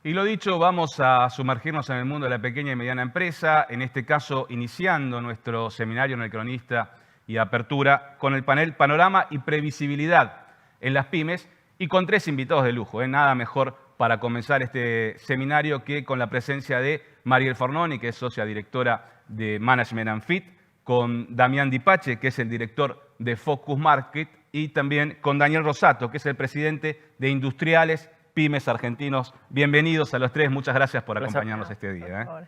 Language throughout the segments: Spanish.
Y lo dicho, vamos a sumergirnos en el mundo de la pequeña y mediana empresa, en este caso iniciando nuestro seminario en el Cronista y Apertura con el panel Panorama y Previsibilidad en las pymes y con 3 invitados de lujo. Nada mejor para comenzar este seminario que con la presencia de Mariel Fornoni, que es socia directora de Management and Fit, con Damián Dipache, que es el director de Focus Market, y también con Daniel Rosato, que es el presidente de Industriales Pymes Argentinos. Bienvenidos a los 3, muchas gracias por acompañarnos este día.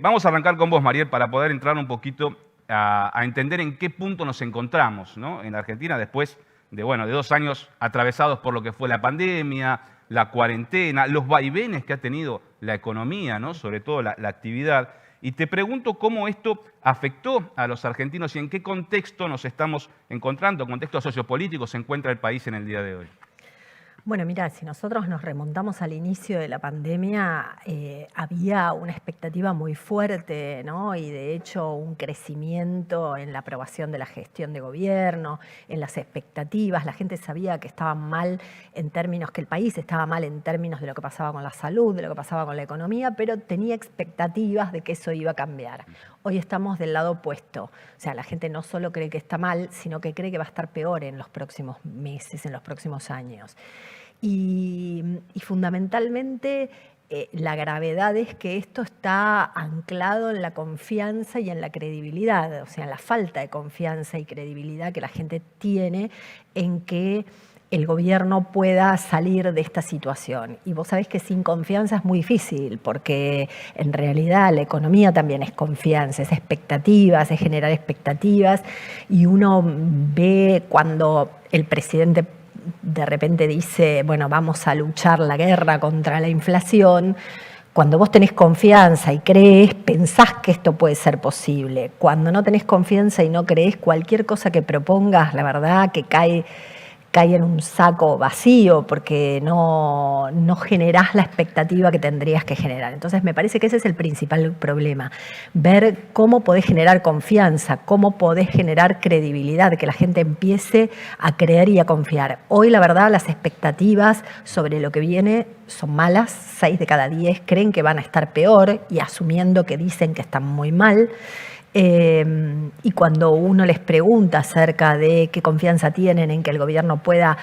Vamos a arrancar con vos, Mariel, para poder entrar un poquito a entender en qué punto nos encontramos, ¿no?, en la Argentina después de 2 años atravesados por lo que fue la pandemia, la cuarentena, los vaivenes que ha tenido la economía, ¿no?, sobre todo la actividad. Y te pregunto cómo esto afectó a los argentinos y en qué contexto nos estamos encontrando, contexto sociopolítico se encuentra el país en el día de hoy. Bueno, mira, si nosotros nos remontamos al inicio de la pandemia, había una expectativa muy fuerte, ¿no? Y de hecho un crecimiento en la aprobación de la gestión de gobierno, en las expectativas. La gente sabía que estaba mal en términos, que el país estaba mal en términos de lo que pasaba con la salud, de lo que pasaba con la economía, pero tenía expectativas de que eso iba a cambiar. Hoy estamos del lado opuesto. O sea, la gente no solo cree que está mal, sino que cree que va a estar peor en los próximos meses, en los próximos años. Y fundamentalmente la gravedad es que esto está anclado en la confianza y en la credibilidad, o sea, en la falta de confianza y credibilidad que la gente tiene en que el gobierno pueda salir de esta situación. Y vos sabés que sin confianza es muy difícil, porque en realidad la economía también es confianza, es expectativas, es generar expectativas, y uno ve cuando el presidente de repente dice, bueno, vamos a luchar la guerra contra la inflación. Cuando vos tenés confianza y crees, pensás que esto puede ser posible. Cuando no tenés confianza y no crees, cualquier cosa que propongas, la verdad que cae en un saco vacío porque no generás la expectativa que tendrías que generar. Entonces me parece que ese es el principal problema, ver cómo podés generar confianza, cómo podés generar credibilidad, que la gente empiece a creer y a confiar. Hoy la verdad las expectativas sobre lo que viene son malas, 6 de cada 10 creen que van a estar peor y asumiendo que dicen que están muy mal. Y cuando uno les pregunta acerca de qué confianza tienen en que el gobierno pueda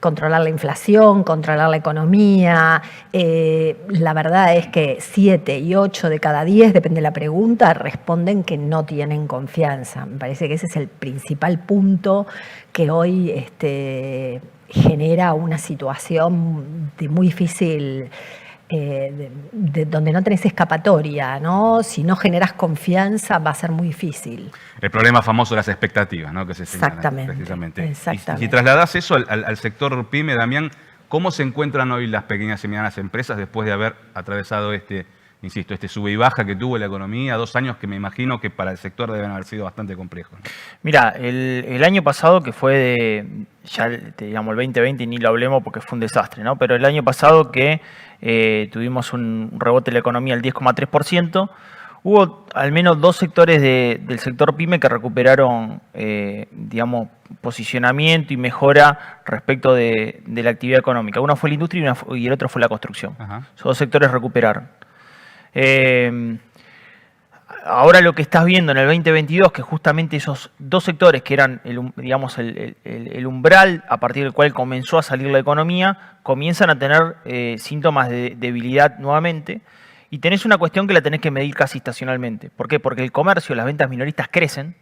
controlar la inflación, controlar la economía, la verdad es que 7 y 8 de cada 10, depende de la pregunta, responden que no tienen confianza. Me parece que ese es el principal punto que hoy genera una situación de muy difícil, de donde no tenés escapatoria, ¿no? Si no generas confianza va a ser muy difícil. El problema famoso de las expectativas, ¿no?, que se señalan precisamente. Y si trasladás eso al sector pyme, Damián, ¿cómo se encuentran hoy las pequeñas y medianas empresas después de haber atravesado este sube y baja que tuvo la economía, 2 años que me imagino que para el sector deben haber sido bastante complejos, ¿no? Mira, el año pasado, que fue digamos, el 2020, y ni lo hablemos porque fue un desastre, ¿no? Pero el año pasado que tuvimos un rebote de la economía del 10,3%, hubo al menos 2 sectores del sector pyme que recuperaron, digamos, posicionamiento y mejora respecto de la actividad económica. Uno fue la industria y el otro fue la construcción. Ajá. Esos 2 sectores recuperaron. Ahora lo que estás viendo en el 2022, que justamente esos 2 sectores que eran el umbral a partir del cual comenzó a salir la economía, comienzan a tener síntomas de debilidad nuevamente, y tenés una cuestión que la tenés que medir casi estacionalmente. ¿Por qué? Porque el comercio, las ventas minoristas crecen,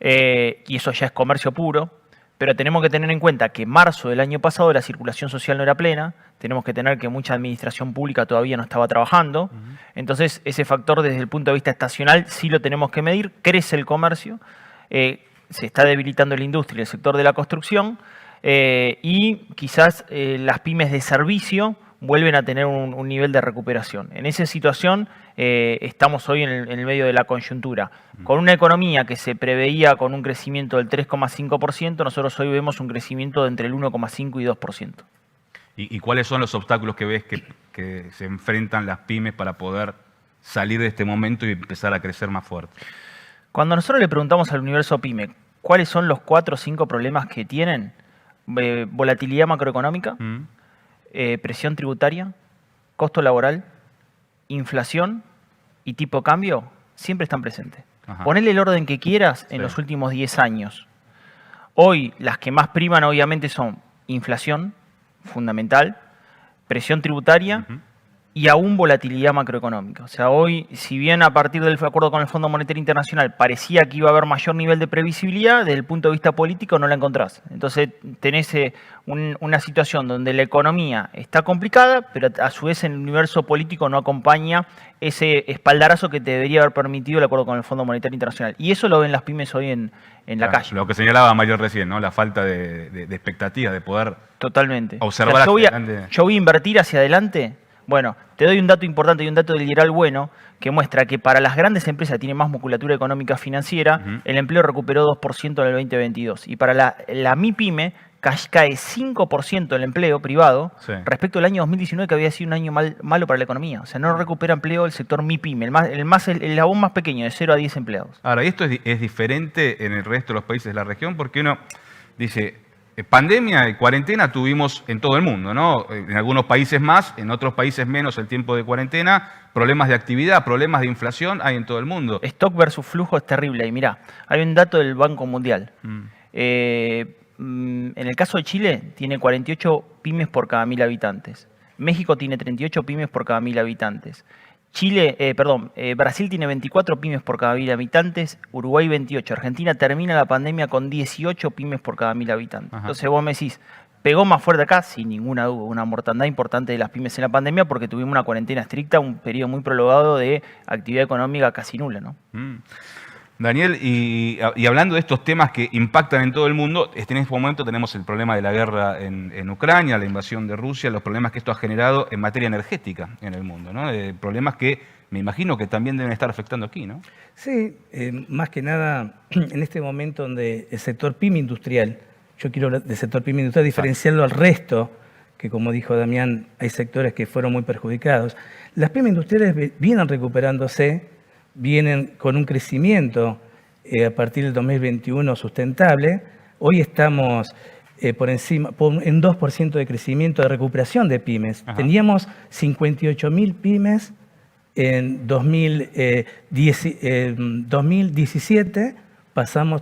y eso ya es comercio puro. Pero tenemos que tener en cuenta que en marzo del año pasado la circulación social no era plena, tenemos que tener que mucha administración pública todavía no estaba trabajando, entonces ese factor desde el punto de vista estacional sí lo tenemos que medir, crece el comercio, se está debilitando la industria y el sector de la construcción, y quizás las pymes de servicio vuelven a tener un nivel de recuperación. En esa situación estamos hoy en el medio de la coyuntura. Con una economía que se preveía con un crecimiento del 3,5%, nosotros hoy vemos un crecimiento de entre el 1,5 y 2%. ¿Y cuáles son los obstáculos que ves que se enfrentan las pymes para poder salir de este momento y empezar a crecer más fuerte? Cuando nosotros le preguntamos al universo pyme cuáles son los 4 o 5 problemas que tienen, volatilidad macroeconómica, presión tributaria, costo laboral, inflación y tipo de cambio siempre están presentes. Ajá. Ponele el orden que quieras en Sí. los últimos 10 años. Hoy las que más priman obviamente son inflación, fundamental, presión tributaria Ujú. y aún volatilidad macroeconómica. O sea, hoy, si bien a partir del acuerdo con el Fondo Monetario Internacional parecía que iba a haber mayor nivel de previsibilidad, desde el punto de vista político no la encontrás. Entonces tenés una situación donde la economía está complicada, pero a su vez en el universo político no acompaña ese espaldarazo que te debería haber permitido el acuerdo con el Fondo Monetario Internacional. Y eso lo ven las pymes hoy en la Claro, calle. lo que señalaba Mayor recién, ¿no? La falta de expectativas, de poder Totalmente. observar yo, hacia adelante. yo voy a invertir hacia adelante. Bueno, te doy un dato importante y un dato del Lideral bueno que muestra que para las grandes empresas que tienen más musculatura económica financiera, Ujú. el empleo recuperó 2% en el 2022. Y para la MIPYME cae 5% el empleo privado Sí. respecto al año 2019 que había sido un año malo para la economía. O sea, no recupera empleo el sector MIPYME, el eslabón más pequeño, de 0 a 10 empleados. Ahora, y esto es diferente en el resto de los países de la región porque uno dice, pandemia y cuarentena tuvimos en todo el mundo, ¿no? En algunos países más, en otros países menos el tiempo de cuarentena, problemas de actividad, problemas de inflación hay en todo el mundo. Stock versus flujo es terrible. Y mirá, hay un dato del Banco Mundial. Mm. En el caso de Chile, tiene 48 pymes por cada 1000 habitantes. México tiene 38 pymes por cada 1000 habitantes. Brasil tiene 24 pymes por cada 1000 habitantes, Uruguay 28. Argentina termina la pandemia con 18 pymes por cada 1000 habitantes. Ajá. Entonces vos me decís, pegó más fuerte acá, sin ninguna duda, una mortandad importante de las pymes en la pandemia porque tuvimos una cuarentena estricta, un periodo muy prolongado de actividad económica casi nula, ¿no? Mm. Daniel, y hablando de estos temas que impactan en todo el mundo, en este momento tenemos el problema de la guerra en Ucrania, la invasión de Rusia, los problemas que esto ha generado en materia energética en el mundo, ¿no? Problemas que me imagino que también deben estar afectando aquí, ¿no? Sí, más que nada en este momento donde el sector pyme industrial, yo quiero hablar del sector pyme industrial, diferenciarlo al resto, que como dijo Damián, hay sectores que fueron muy perjudicados. Las pymes industriales vienen recuperándose, vienen con un crecimiento a partir del 2021 sustentable. Hoy estamos en 2% de crecimiento de recuperación de pymes. Ajá. Teníamos 58.000 pymes en 2017,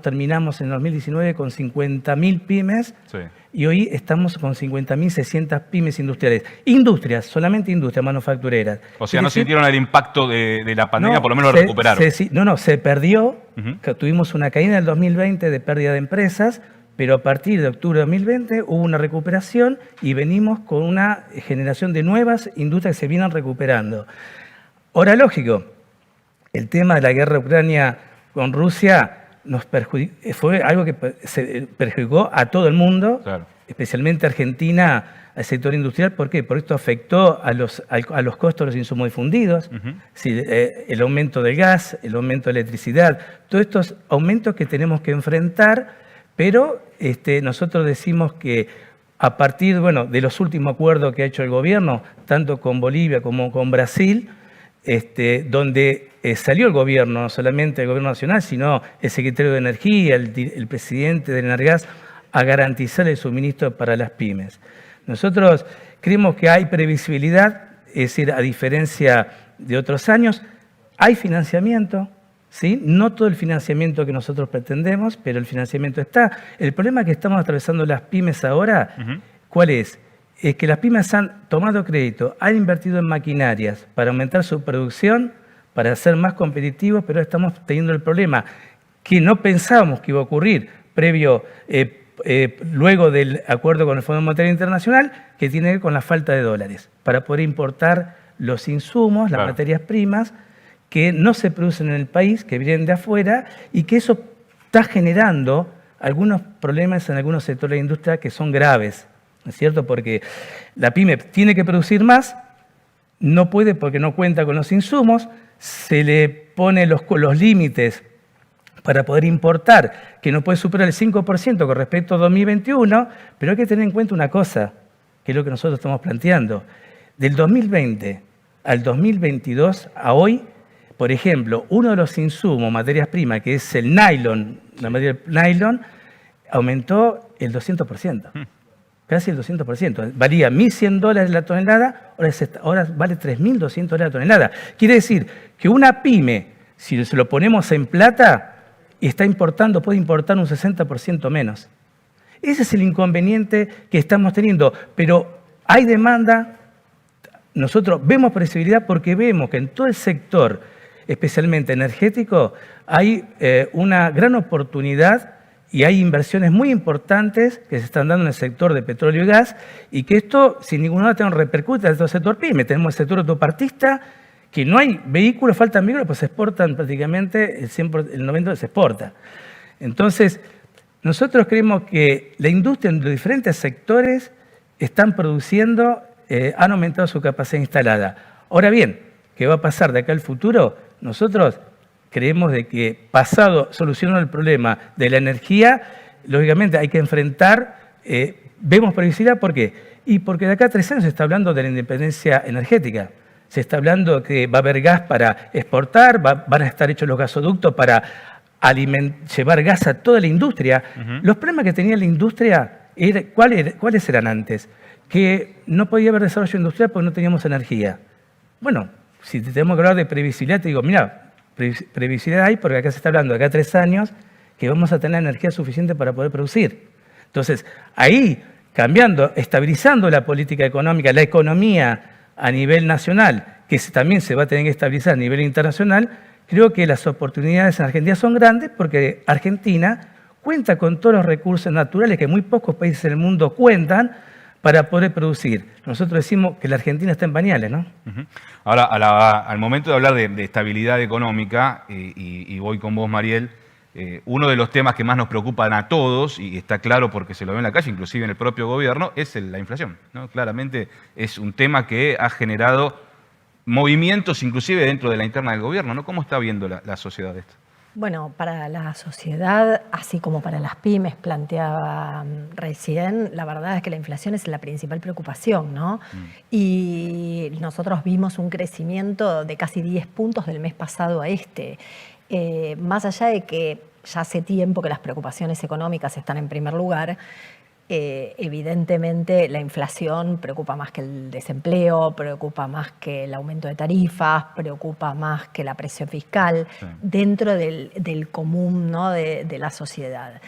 terminamos en 2019 con 50.000 pymes. Sí. Y hoy estamos con 50.600 pymes industriales. Industrias, solamente industrias manufactureras. O sea, Es no decir, sintieron el impacto de la pandemia, no, por lo menos lo recuperaron. se perdió. Ujú. Que tuvimos una caída en el 2020 de pérdida de empresas, pero a partir de octubre de 2020 hubo una recuperación y venimos con una generación de nuevas industrias que se vienen recuperando. Ahora, lógico, el tema de la guerra de Ucrania con Rusia fue algo que se perjudicó a todo el mundo, Claro. especialmente a Argentina, al sector industrial. ¿Por qué? Porque esto afectó a los costos de los insumos difundidos, Ujú. sí, el aumento del gas, el aumento de la electricidad, todos estos aumentos que tenemos que enfrentar, pero nosotros decimos que a partir de los últimos acuerdos que ha hecho el gobierno, tanto con Bolivia como con Brasil, donde salió el gobierno, no solamente el gobierno nacional, sino el secretario de Energía, el presidente de Energas, a garantizar el suministro para las pymes. Nosotros creemos que hay previsibilidad, es decir, a diferencia de otros años, hay financiamiento, ¿sí? No todo el financiamiento que nosotros pretendemos, pero el financiamiento está. El problema que estamos atravesando las pymes ahora, Ujú. ¿cuál es? Es que las pymes han tomado crédito, han invertido en maquinarias para aumentar su producción, para ser más competitivos, pero estamos teniendo el problema que no pensábamos que iba a ocurrir luego del acuerdo con el Fondo Monetario Internacional, que tiene que ver con la falta de dólares, para poder importar los insumos, las Claro. materias primas, que no se producen en el país, que vienen de afuera, y que eso está generando algunos problemas en algunos sectores de la industria que son graves, ¿no es cierto? Porque la pyme tiene que producir más, no puede porque no cuenta con los insumos, se le pone los límites para poder importar, que no puede superar el 5% con respecto a 2021, pero hay que tener en cuenta una cosa, que es lo que nosotros estamos planteando. Del 2020 al 2022 a hoy, por ejemplo, uno de los insumos, materias primas, que es el nylon, la materia nylon, aumentó el 200%. casi el 200%. Valía $1.100 la tonelada, ahora vale $3.200 la tonelada. Quiere decir que una pyme, si se lo ponemos en plata, puede importar un 60% menos. Ese es el inconveniente que estamos teniendo, pero hay demanda. Nosotros vemos previsibilidad porque vemos que en todo el sector, especialmente energético, hay una gran oportunidad y hay inversiones muy importantes que se están dando en el sector de petróleo y gas, y que esto, sin ninguna duda, repercute en todo el sector PYME. Tenemos el sector autopartista, que no hay vehículos, faltan vehículos, pues se exportan prácticamente, el 90% se exporta. Entonces, nosotros creemos que la industria en los diferentes sectores están produciendo, han aumentado su capacidad instalada. Ahora bien, ¿qué va a pasar de acá al futuro? Nosotros creemos de que pasado solucionar el problema de la energía, lógicamente hay que enfrentar, vemos previsibilidad, ¿por qué? Y porque de acá a 3 años se está hablando de la independencia energética. Se está hablando que va a haber gas para exportar, van a estar hechos los gasoductos para llevar gas a toda la industria. Los problemas que tenía la industria, ¿cuáles eran antes? Que no podía haber desarrollo industrial porque no teníamos energía. Bueno, si tenemos que hablar de previsibilidad, te digo, mira, previsibilidad hay porque acá se está hablando de acá a 3 años que vamos a tener energía suficiente para poder producir. Entonces, ahí, cambiando, estabilizando la política económica, la economía a nivel nacional, que también se va a tener que estabilizar a nivel internacional, creo que las oportunidades en Argentina son grandes porque Argentina cuenta con todos los recursos naturales que muy pocos países del mundo cuentan para poder producir. Nosotros decimos que la Argentina está en pañales, ¿no? Ahora, al momento de hablar de estabilidad económica, y voy con vos, Mariel, uno de los temas que más nos preocupan a todos, y está claro porque se lo ve en la calle, inclusive en el propio gobierno, es la inflación, ¿no? Claramente es un tema que ha generado movimientos inclusive dentro de la interna del gobierno, ¿no? ¿Cómo está viendo la sociedad esto? Bueno, para la sociedad, así como para las pymes, planteaba recién, la verdad es que la inflación es la principal preocupación, ¿no? Y nosotros vimos un crecimiento de casi 10 puntos del mes pasado a este. Más allá de que ya hace tiempo que las preocupaciones económicas están en primer lugar, evidentemente la inflación preocupa más que el desempleo, preocupa más que el aumento de tarifas, preocupa más que la presión fiscal, sí, dentro del común, ¿no?, de la sociedad.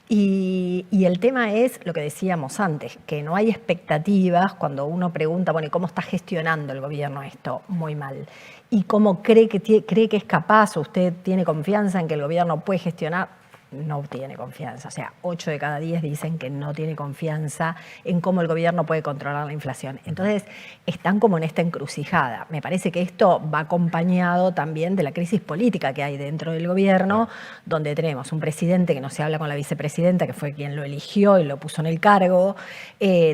Y el tema es lo que decíamos antes, que no hay expectativas cuando uno pregunta, bueno, ¿y cómo está gestionando el gobierno esto? Muy mal. ¿Y cómo cree que es capaz? ¿Usted tiene confianza en que el gobierno puede gestionar? No tiene confianza. O sea, 8 de cada 10 dicen que no tiene confianza en cómo el gobierno puede controlar la inflación. Entonces, están como en esta encrucijada. Me parece que esto va acompañado también de la crisis política que hay dentro del gobierno, donde tenemos un presidente que no se habla con la vicepresidenta, que fue quien lo eligió y lo puso en el cargo,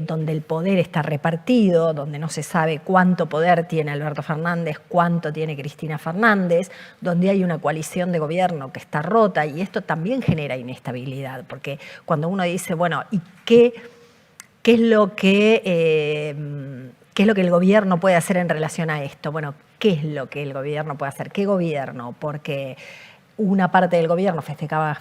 donde el poder está repartido, donde no se sabe cuánto poder tiene Alberto Fernández, cuánto tiene Cristina Fernández, donde hay una coalición de gobierno que está rota, y esto también genera inestabilidad, porque cuando uno dice, bueno, ¿y qué es lo que el gobierno puede hacer en relación a esto? Bueno, ¿qué es lo que el gobierno puede hacer? ¿Qué gobierno? Porque una parte del gobierno festejaba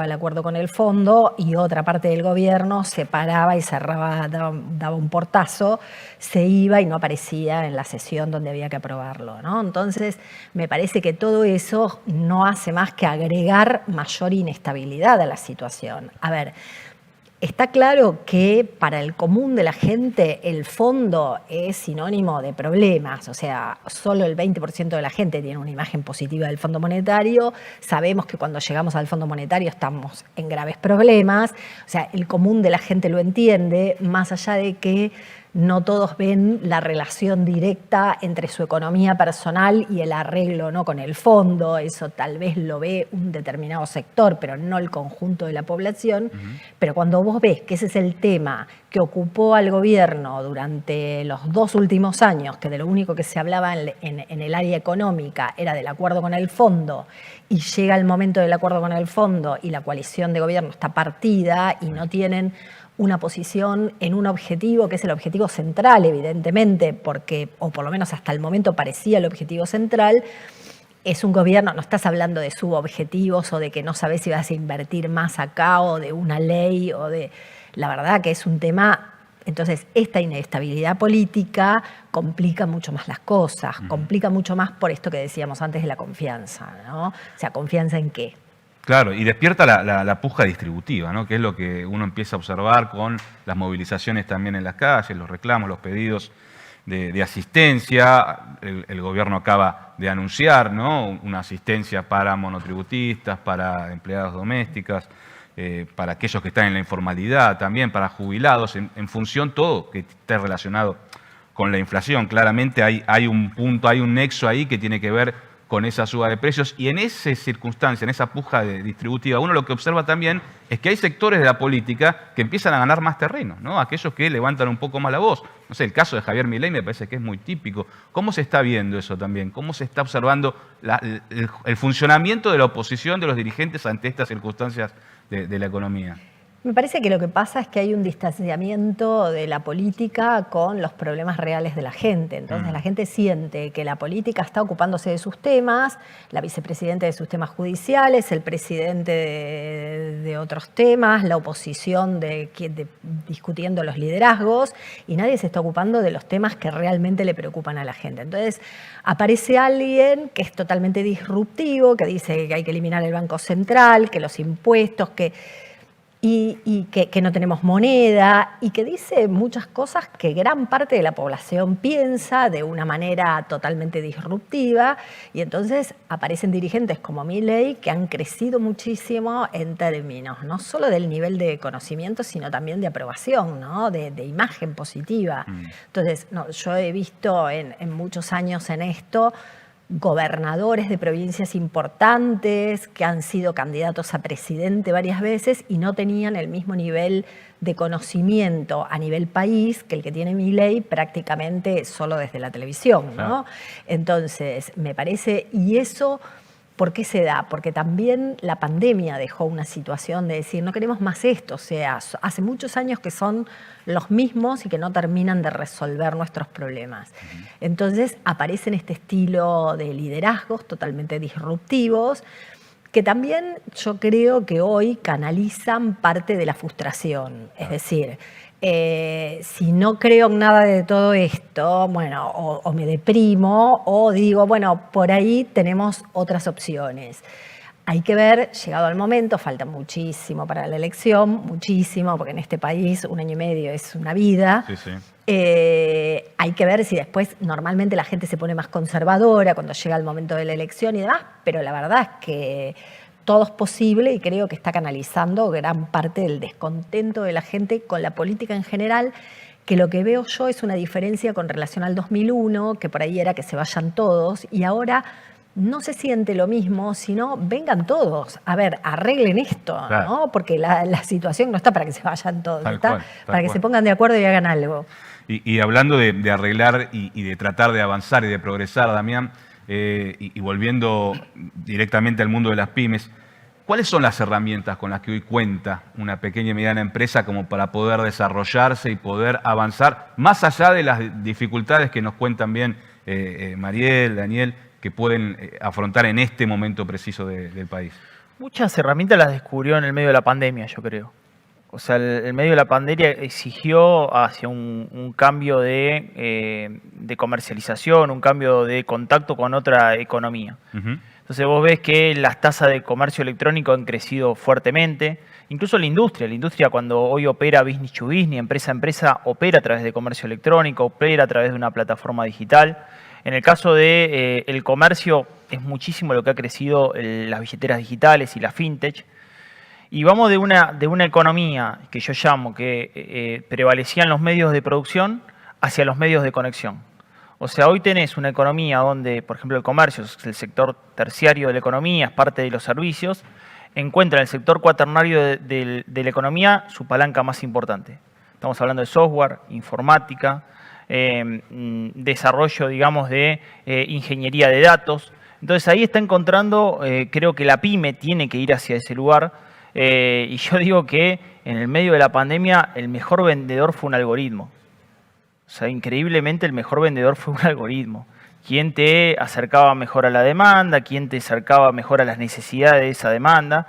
el acuerdo con el fondo y otra parte del gobierno se paraba y cerraba, daba un portazo, se iba y no aparecía en la sesión donde había que aprobarlo, ¿no? Entonces, me parece que todo eso no hace más que agregar mayor inestabilidad a la situación. A ver, está claro que para el común de la gente el fondo es sinónimo de problemas, o sea, solo el 20% de la gente tiene una imagen positiva del Fondo Monetario. Sabemos que cuando llegamos al Fondo Monetario estamos en graves problemas, o sea, el común de la gente lo entiende, más allá de que no todos ven la relación directa entre su economía personal y el arreglo, ¿no?, con el fondo. Eso tal vez lo ve un determinado sector, pero no el conjunto de la población. Pero cuando vos ves que ese es el tema que ocupó al gobierno durante los 2 últimos años, que de lo único que se hablaba en el área económica era del acuerdo con el fondo, y llega el momento del acuerdo con el fondo y la coalición de gobierno está partida y no tienen una posición en un objetivo que es el objetivo central, evidentemente, porque, o por lo menos hasta el momento parecía el objetivo central, es un gobierno, no estás hablando de subobjetivos o de que no sabes si vas a invertir más acá o de una ley o de... La verdad que es un tema Entonces, esta inestabilidad política complica mucho más las cosas, complica mucho más por esto que decíamos antes de la confianza, ¿no? O sea, ¿confianza en qué? Claro, y despierta la puja distributiva, ¿no? Que es lo que uno empieza a observar con las movilizaciones también en las calles, los reclamos, los pedidos de asistencia. El gobierno acaba de anunciar, ¿no?, una asistencia para monotributistas, para empleadas domésticas, para aquellos que están en la informalidad también, para jubilados, en función todo que esté relacionado con la inflación. Claramente hay un punto, hay un nexo ahí que tiene que ver con esa suba de precios, y en esa circunstancia, en esa puja distributiva, uno lo que observa también es que hay sectores de la política que empiezan a ganar más terreno, ¿no? Aquellos que levantan un poco más la voz. No sé, el caso de Javier Milei me parece que es muy típico. ¿Cómo se está viendo eso también? ¿Cómo se está observando el funcionamiento de la oposición, de los dirigentes ante estas circunstancias de la economía? Me parece que lo que pasa es que hay un distanciamiento de la política con los problemas reales de la gente. Entonces la gente siente que la política está ocupándose de sus temas, la vicepresidenta de sus temas judiciales, el presidente de otros temas, la oposición discutiendo los liderazgos, y nadie se está ocupando de los temas que realmente le preocupan a la gente. Entonces aparece alguien que es totalmente disruptivo, que dice que hay que eliminar el Banco Central, que los impuestos, y que no tenemos moneda, y que dice muchas cosas que gran parte de la población piensa de una manera totalmente disruptiva, y entonces aparecen dirigentes como Milei que han crecido muchísimo en términos no solo del nivel de conocimiento, sino también de aprobación, ¿no? de imagen positiva. Entonces, yo he visto en muchos años en esto gobernadores de provincias importantes que han sido candidatos a presidente varias veces y no tenían el mismo nivel de conocimiento a nivel país que el que tiene Milei prácticamente solo desde la televisión, ¿no? Claro. Entonces, me parece, y eso, ¿por qué se da? Porque también la pandemia dejó una situación de decir, no queremos más esto, o sea, hace muchos años que son los mismos y que no terminan de resolver nuestros problemas. Entonces aparecen este estilo de liderazgos totalmente disruptivos, que también yo creo que hoy canalizan parte de la frustración. Es decir, si no creo en nada de todo esto, bueno, o me deprimo, o digo, bueno, por ahí tenemos otras opciones. Hay que ver, llegado el momento, falta muchísimo para la elección, muchísimo, porque en este país 1 año y medio es una vida. Sí, sí. Hay que ver si después normalmente la gente se pone más conservadora cuando llega el momento de la elección y demás, pero la verdad es que todo es posible y creo que está canalizando gran parte del descontento de la gente con la política en general, que lo que veo yo es una diferencia con relación al 2001, que por ahí era que se vayan todos, y ahora no se siente lo mismo, sino vengan todos. A ver, arreglen esto, claro, ¿no? Porque la situación no está para que se vayan todos, está para que se pongan de acuerdo y hagan algo. Y hablando de arreglar y de tratar de avanzar y de progresar, Damián, y volviendo directamente al mundo de las pymes, ¿cuáles son las herramientas con las que hoy cuenta una pequeña y mediana empresa como para poder desarrollarse y poder avanzar, más allá de las dificultades que nos cuentan bien Mariel, Daniel, que pueden afrontar en este momento preciso del país? Muchas herramientas las descubrió en el medio de la pandemia, yo creo. O sea, el medio de la pandemia exigió hacia un cambio de comercialización, un cambio de contacto con otra economía. Entonces vos ves que las tasas de comercio electrónico han crecido fuertemente. Incluso la industria cuando hoy opera business to business, empresa a empresa, opera a través de comercio electrónico, opera a través de una plataforma digital. En el caso del comercio es muchísimo lo que ha crecido las billeteras digitales y la fintech. Y vamos de una economía que yo llamo que prevalecían los medios de producción hacia los medios de conexión. O sea, hoy tenés una economía donde, por ejemplo, el comercio es el sector terciario de la economía, es parte de los servicios, encuentra en el sector cuaternario de la economía su palanca más importante. Estamos hablando de software, informática, desarrollo, digamos, de ingeniería de datos. Entonces ahí está encontrando, creo que la pyme tiene que ir hacia ese lugar, y yo digo que en el medio de la pandemia el mejor vendedor fue un algoritmo. O sea, increíblemente el mejor vendedor fue un algoritmo. Quien te acercaba mejor a la demanda, quien te acercaba mejor a las necesidades de esa demanda.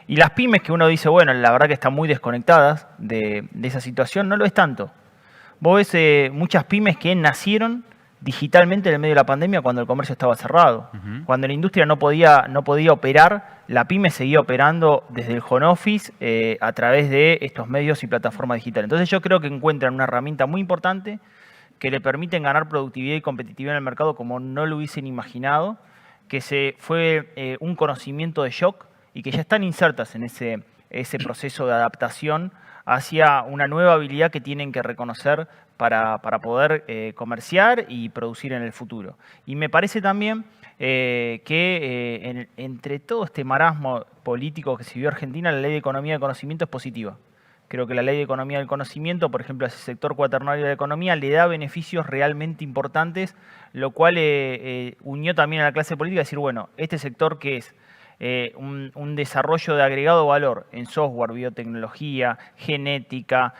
Y las pymes que uno dice, bueno, la verdad que están muy desconectadas de esa situación, no lo es tanto. vos ves muchas pymes que nacieron digitalmente en el medio de la pandemia cuando el comercio estaba cerrado. Cuando la industria no podía operar, la pyme seguía operando desde el home office a través de estos medios y plataformas digitales. Entonces yo creo que encuentran una herramienta muy importante que le permiten ganar productividad y competitividad en el mercado como no lo hubiesen imaginado, que fue un conocimiento de shock y que ya están insertas en ese proceso de adaptación hacia una nueva habilidad que tienen que reconocer para poder comerciar y producir en el futuro. Y me parece también que entre todo este marasmo político que se vivió Argentina, la Ley de Economía del Conocimiento es positiva. Creo que la Ley de Economía del Conocimiento, por ejemplo, a ese sector cuaternario de la economía, le da beneficios realmente importantes, lo cual unió también a la clase política a decir, bueno, este sector que es un desarrollo de agregado valor en software, biotecnología, genética,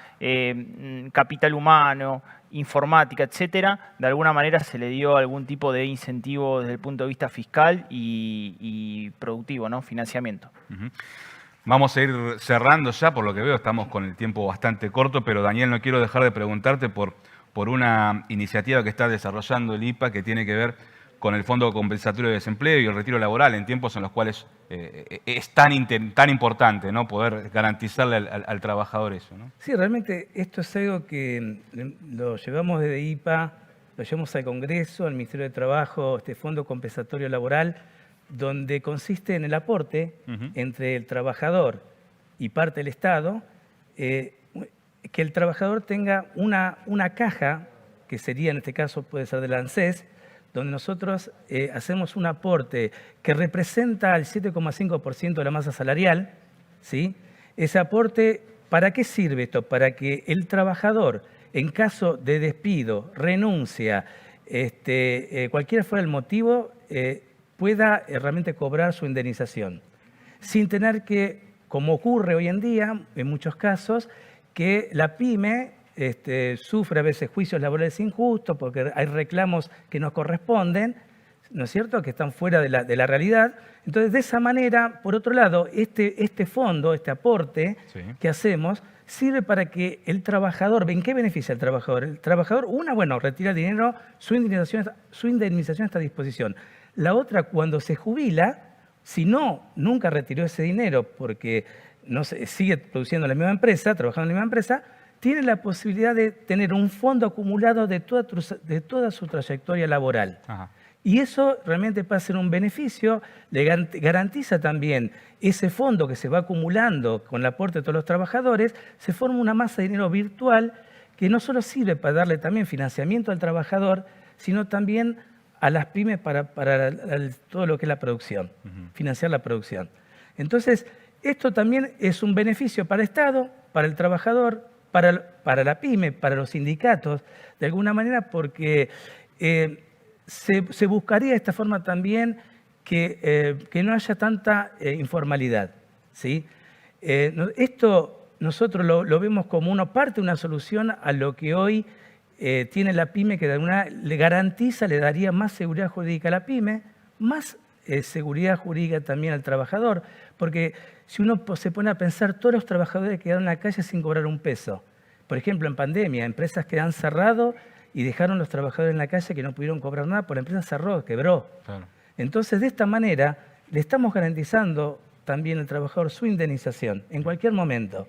capital humano, informática, etcétera, de alguna manera se le dio algún tipo de incentivo desde el punto de vista fiscal y productivo, ¿no? Financiamiento. Vamos a ir cerrando ya, por lo que veo, estamos con el tiempo bastante corto, pero Daniel, no quiero dejar de preguntarte por una iniciativa que está desarrollando el IPA que tiene que ver con el Fondo Compensatorio de Desempleo y el retiro laboral en tiempos en los cuales es tan importante, ¿no?, poder garantizarle al trabajador eso, ¿no? Sí, realmente esto es algo que lo llevamos desde IPA, lo llevamos al Congreso, al Ministerio de Trabajo, este Fondo Compensatorio Laboral, donde consiste en el aporte entre el trabajador y parte del Estado, que el trabajador tenga una caja, que sería en este caso puede ser del ANSES, donde nosotros hacemos un aporte que representa el 7,5% de la masa salarial, ¿sí? Ese aporte, ¿para qué sirve esto? Para que el trabajador, en caso de despido, renuncia, cualquiera fuera el motivo, pueda realmente cobrar su indemnización, sin tener que, como ocurre hoy en día, en muchos casos, que la pyme sufre a veces juicios laborales injustos porque hay reclamos que nos corresponden, ¿no es cierto?, que están fuera de la realidad. Entonces, de esa manera, por otro lado, este fondo, este aporte que hacemos, sirve para que el trabajador, ¿en qué beneficia al trabajador? El trabajador, retira el dinero, su indemnización está a disposición. La otra, cuando se jubila, si nunca retiró ese dinero porque sigue produciendo en la misma empresa, trabajando en la misma empresa, tiene la posibilidad de tener un fondo acumulado de toda su trayectoria laboral. Ajá. Y eso realmente puede ser un beneficio, le garantiza también ese fondo que se va acumulando con el aporte de todos los trabajadores, se forma una masa de dinero virtual que no solo sirve para darle también financiamiento al trabajador, sino también a las pymes para todo lo que es la producción, financiar la producción. Entonces, esto también es un beneficio para el Estado, para el trabajador, para la pyme, para los sindicatos, de alguna manera, porque se buscaría de esta forma también que no haya tanta informalidad, ¿sí? Esto nosotros lo vemos como parte de una solución a lo que hoy tiene la pyme, que de alguna le garantiza, le daría más seguridad jurídica a la pyme, más seguridad jurídica también al trabajador, porque si uno se pone a pensar, todos los trabajadores quedaron en la calle sin cobrar un peso. Por ejemplo, en pandemia, empresas que han cerrado y dejaron los trabajadores en la calle que no pudieron cobrar nada, porque la empresa cerró, quebró. Claro. Entonces, de esta manera, le estamos garantizando también al trabajador su indemnización en cualquier momento.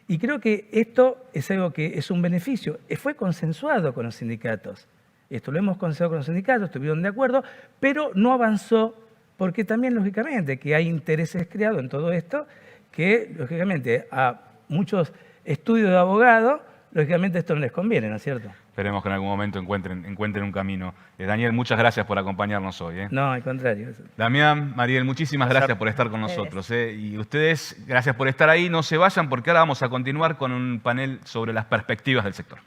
Y creo que esto es algo que es un beneficio. Fue consensuado con los sindicatos. Esto lo hemos consensuado con los sindicatos, estuvieron de acuerdo, pero no avanzó porque también, lógicamente, que hay intereses creados en todo esto que, lógicamente, a muchos estudios de abogado, lógicamente esto no les conviene, ¿no es cierto? Esperemos que en algún momento encuentren un camino. Daniel, muchas gracias por acompañarnos hoy. No, al contrario. Damián, Mariel, muchísimas gracias por estar con nosotros. Y ustedes, gracias por estar ahí. No se vayan porque ahora vamos a continuar con un panel sobre las perspectivas del sector.